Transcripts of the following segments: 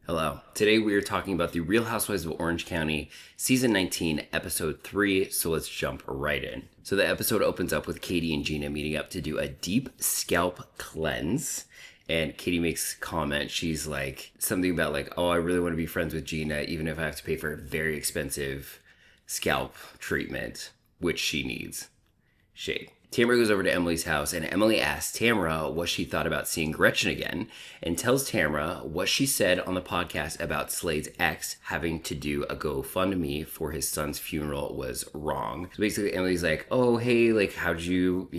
Hello. Today we are talking about the Real Housewives of Orange County, Season 19, Episode 3, so let's jump right in. So the episode opens up with Katie and Gina meeting up to do a deep scalp cleanse. And Katie makes a comment. She's like, something about like, oh, I really want to be friends with Gina, even if I have to pay for a very expensive scalp treatment, which she needs. Shade. Tamara goes over to Emily's house, and Emily asks Tamara what she thought about seeing Gretchen again, and tells Tamara what she said on the podcast about Slade's ex having to do a GoFundMe for his son's funeral was wrong. So basically, Emily's like, oh, hey, like, how'd you,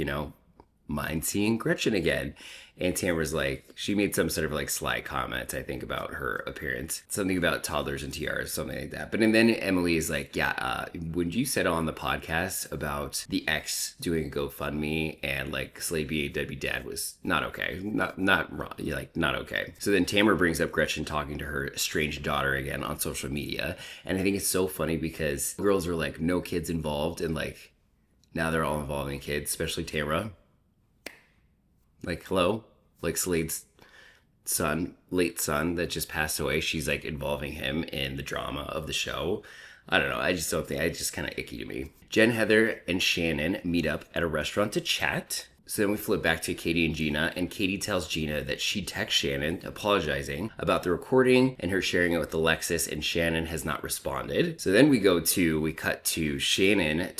mind seeing Gretchen again? And Tamara's like, she made some sort of like sly comment, I think, about her appearance. Something about toddlers and tiaras, something like that. But and then Emily is like, yeah, when you said on the podcast about the ex doing a GoFundMe and like Slade being a deadbeat dad was not okay. Not wrong. Like, not okay. So then Tamara brings up Gretchen talking to her estranged daughter again on social media. And I think it's so funny because girls are like, no kids involved. And like, now they're all involving kids, especially Tamara. Like, hello? Like Slade's son, late son that just passed away, she's like involving him in the drama of the show. I don't know. I just don't think, it's just kind of icky to me. Jen, Heather, and Shannon meet up at a restaurant to chat. So then we flip back to Katie and Gina, and Katie tells Gina that she texts Shannon apologizing about the recording and her sharing it with Alexis, and Shannon has not responded. So then we cut to Shannon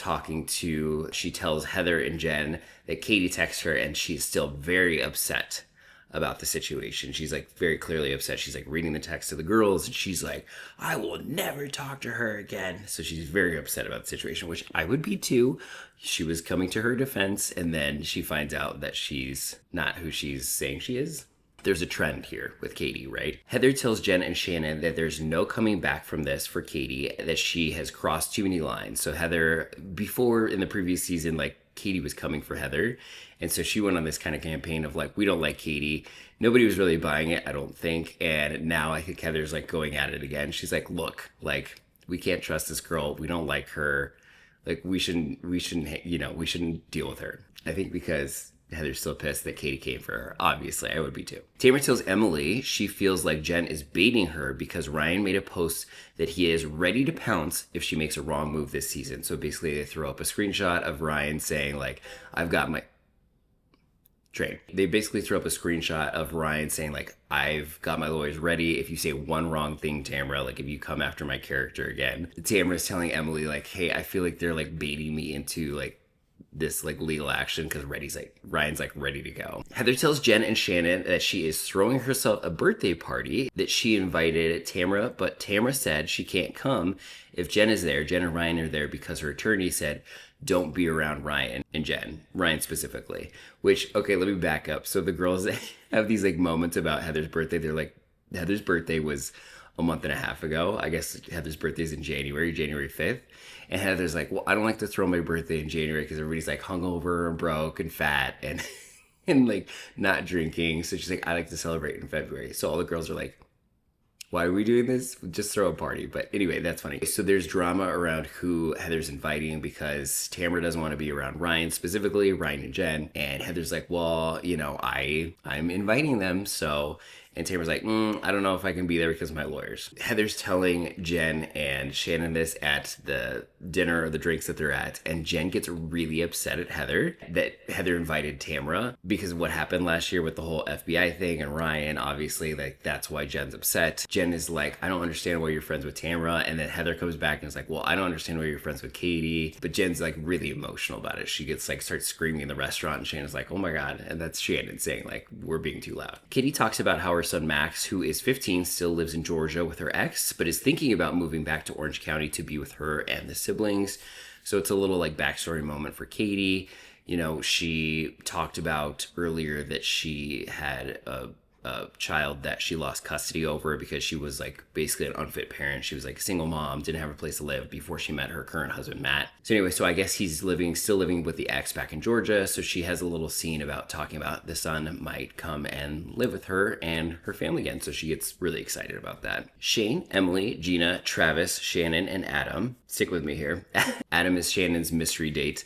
she tells Heather and Jen that Katie texts her, and she's still very upset about the situation. She's like very clearly upset. She's like reading the text to the girls, and she's like, I will never talk to her again. So she's very upset about the situation, which I would be too. She was coming to her defense, and then she finds out that she's not who she's saying she is. There's a trend here with Katie, right? Heather tells Jen and Shannon that there's no coming back from this for Katie, that she has crossed too many lines. So Heather, before in the previous season, like Katie was coming for Heather. And so she went on this kind of campaign of like, we don't like Katie. Nobody was really buying it, I don't think. And now I think Heather's like going at it again. She's like, look, like, we can't trust this girl. We don't like her. Like, we shouldn't deal with her. I think because Heather's still pissed that Katie came for her. Obviously, I would be too. Tamara tells Emily she feels like Jen is baiting her because Ryan made a post that he is ready to pounce if she makes a wrong move this season. So basically, they throw up a screenshot of Ryan saying like, I've got my train. They basically throw up a screenshot of Ryan saying like, I've got my lawyers ready. If you say one wrong thing, Tamara, like if you come after my character again. Tamara's telling Emily like, hey, I feel like they're like baiting me into like this like legal action because Ryan's like ready to go. Heather tells Jen and Shannon that she is throwing herself a birthday party that she invited Tamara, but Tamara said she can't come if Jen is there. Jen and Ryan are there because her attorney said don't be around Ryan and Jen, Ryan specifically. Which, okay, let me back up. So the girls have these like moments about Heather's birthday. They're like, Heather's birthday was a month and a half ago. I guess Heather's birthday is in January 5th. And Heather's like, well, I don't like to throw my birthday in January because everybody's like hungover and broke and fat and and like not drinking. So she's like, I like to celebrate in February. So all the girls are like, why are we doing this? Just throw a party. But anyway, that's funny. So there's drama around who Heather's inviting because Tamara doesn't want to be around Ryan, specifically Ryan and Jen. And Heather's like, well, I'm inviting them. So, and Tamara's like, I don't know if I can be there because of my lawyers. Heather's telling Jen and Shannon this at the dinner or the drinks that they're at. And Jen gets really upset at Heather that Heather invited Tamara because of what happened last year with the whole FBI thing and Ryan. Obviously, like that's why Jen's upset. Jen is like, I don't understand why you're friends with Tamara. And then Heather comes back and is like, well, I don't understand why you're friends with Katie. But Jen's like really emotional about it. She gets like, starts screaming in the restaurant and Shannon's like, oh my God. And that's Shannon saying like, we're being too loud. Katie talks about how her son Max, who is 15, still lives in Georgia with her ex, but is thinking about moving back to Orange County to be with her and the siblings. So it's a little like backstory moment for Katie. She talked about earlier that she had a child that she lost custody over because she was like basically an unfit parent. She was like a single mom, didn't have a place to live before she met her current husband, Matt. So anyway, so I guess he's still living with the ex back in Georgia. So she has a little scene about talking about the son might come and live with her and her family again. So she gets really excited about that. Shane, Emily, Gina, Travis, Shannon, and Adam. Stick with me here. Adam is Shannon's mystery date.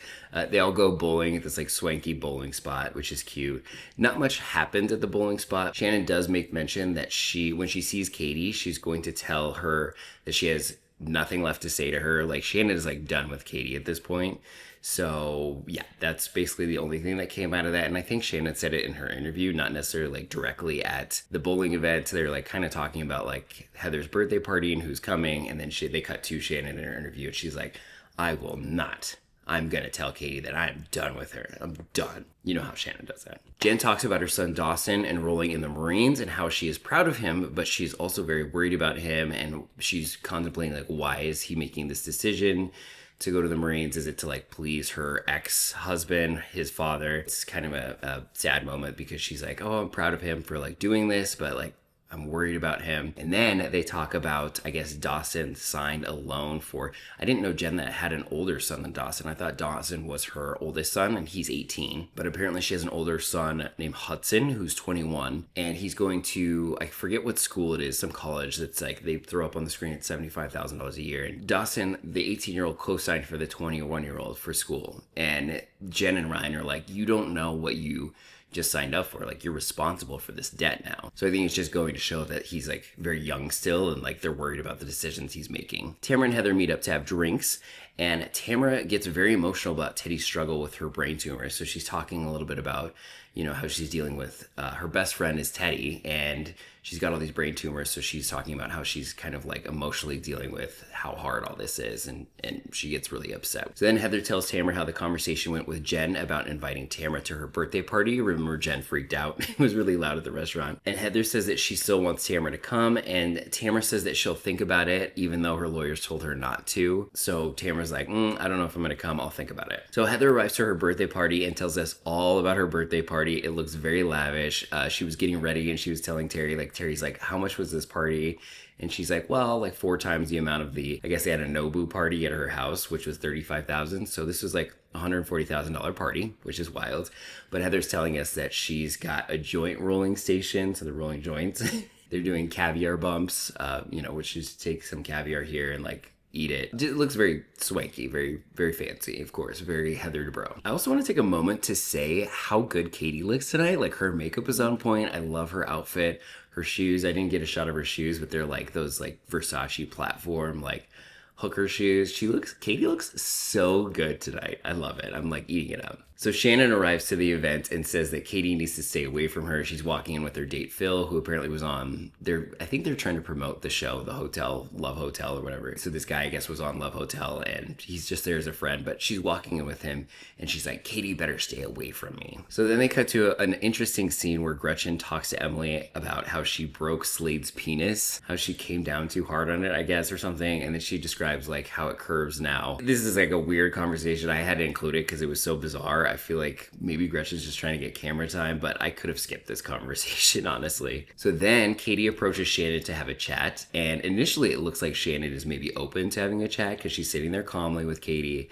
They all go bowling at this like swanky bowling spot, which is cute. Not much happened at the bowling spot. Shannon does make mention that when she sees Katie, she's going to tell her that she has nothing left to say to her. Like, Shannon is like done with Katie at this point. So yeah, that's basically the only thing that came out of that. And I think Shannon said it in her interview, not necessarily like directly at the bowling event. They're like kind of talking about like Heather's birthday party and who's coming. And then they cut to Shannon in her interview and she's like, I will not. I'm going to tell Katie that I'm done with her. I'm done. You know how Shannon does that. Jen talks about her son Dawson enrolling in the Marines and how she is proud of him, but she's also very worried about him. And she's contemplating like, why is he making this decision to go to the Marines? Is it to like please her ex-husband, his father? It's kind of a sad moment because she's like, oh, I'm proud of him for like doing this, but like I'm worried about him. And then they talk about, I guess, Dawson signed a loan for, I didn't know Jen that had an older son than Dawson. I thought Dawson was her oldest son and he's 18. But apparently she has an older son named Hudson who's 21. And he's going to, I forget what school it is, some college that's like, they throw up on the screen at $75,000 a year. And Dawson, the 18-year-old, co-signed for the 21-year-old for school. And Jen and Ryan are like, you don't know what you just signed up for. Like, you're responsible for this debt now. So I think it's just going to show that he's like very young still and like they're worried about the decisions he's making. Tamara and Heather meet up to have drinks and Tamara gets very emotional about Teddy's struggle with her brain tumor. So she's talking a little bit about, you know, how she's dealing with her best friend is Teddy and she's got all these brain tumors. So she's talking about how she's kind of like emotionally dealing with how hard all this is and she gets really upset. So then Heather tells Tamara how the conversation went with Jen about inviting Tamara to her birthday party. Remember, Jen freaked out. It was really loud at the restaurant. And Heather says that she still wants Tamara to come and Tamara says that she'll think about it even though her lawyers told her not to. So Tamara's like, I don't know if I'm going to come. I'll think about it. So Heather arrives to her birthday party and tells us all about her birthday party. It looks very lavish. She was getting ready and she was telling Terry, like, Terry's like, how much was this party? And she's like, well, like 4 times the amount of the, I guess they had a Nobu party at her house, which was $35,000. So this was like $140,000 party, which is wild. But Heather's telling us that she's got a joint rolling station. So they're rolling joints. They're doing caviar bumps, which is take some caviar here and like eat it. It looks very swanky, very, very fancy, of course, very Heather Dubrow. I also want to take a moment to say how good Katie looks tonight. Like, her makeup is on point. I love her outfit. Her shoes, I didn't get a shot of her shoes, but they're like those like Versace platform, like hooker shoes. Katie looks so good tonight. I love it. I'm like eating it up. So Shannon arrives to the event and says that Katie needs to stay away from her. She's walking in with her date Phil, who apparently was on I think they're trying to promote the show, The Hotel, Love Hotel or whatever. So this guy, I guess, was on Love Hotel and he's just there as a friend, but she's walking in with him and she's like, Katie better stay away from me. So then they cut to an interesting scene where Gretchen talks to Emily about how she broke Slade's penis, how she came down too hard on it, I guess, or something. And then she describes like how it curves now. This is like a weird conversation. I had to include it because it was so bizarre. I feel like maybe Gretchen's just trying to get camera time, but I could have skipped this conversation, honestly. So then Katie approaches Shannon to have a chat, and initially it looks like Shannon is maybe open to having a chat because she's sitting there calmly with Katie,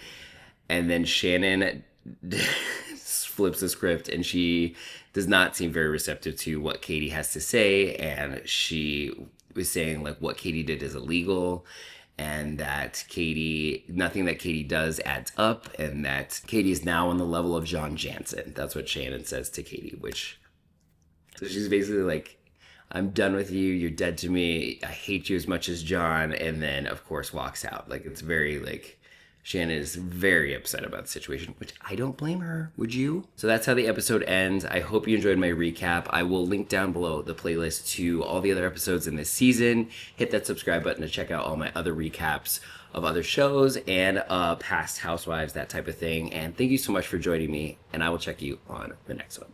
and then Shannon flips the script and she does not seem very receptive to what Katie has to say, and she was saying like what Katie did is illegal, and that nothing that Katie does adds up, and that Katie is now on the level of John Jansen. That's what Shannon says to Katie, so she's basically like, I'm done with you, you're dead to me, I hate you as much as John, and then of course walks out. Like, it's very like, Shannon is very upset about the situation, which I don't blame her. Would you? So that's how the episode ends. I hope you enjoyed my recap. I will link down below the playlist to all the other episodes in this season. Hit that subscribe button to check out all my other recaps of other shows and past Housewives, that type of thing. And thank you so much for joining me, and I will check you on the next one.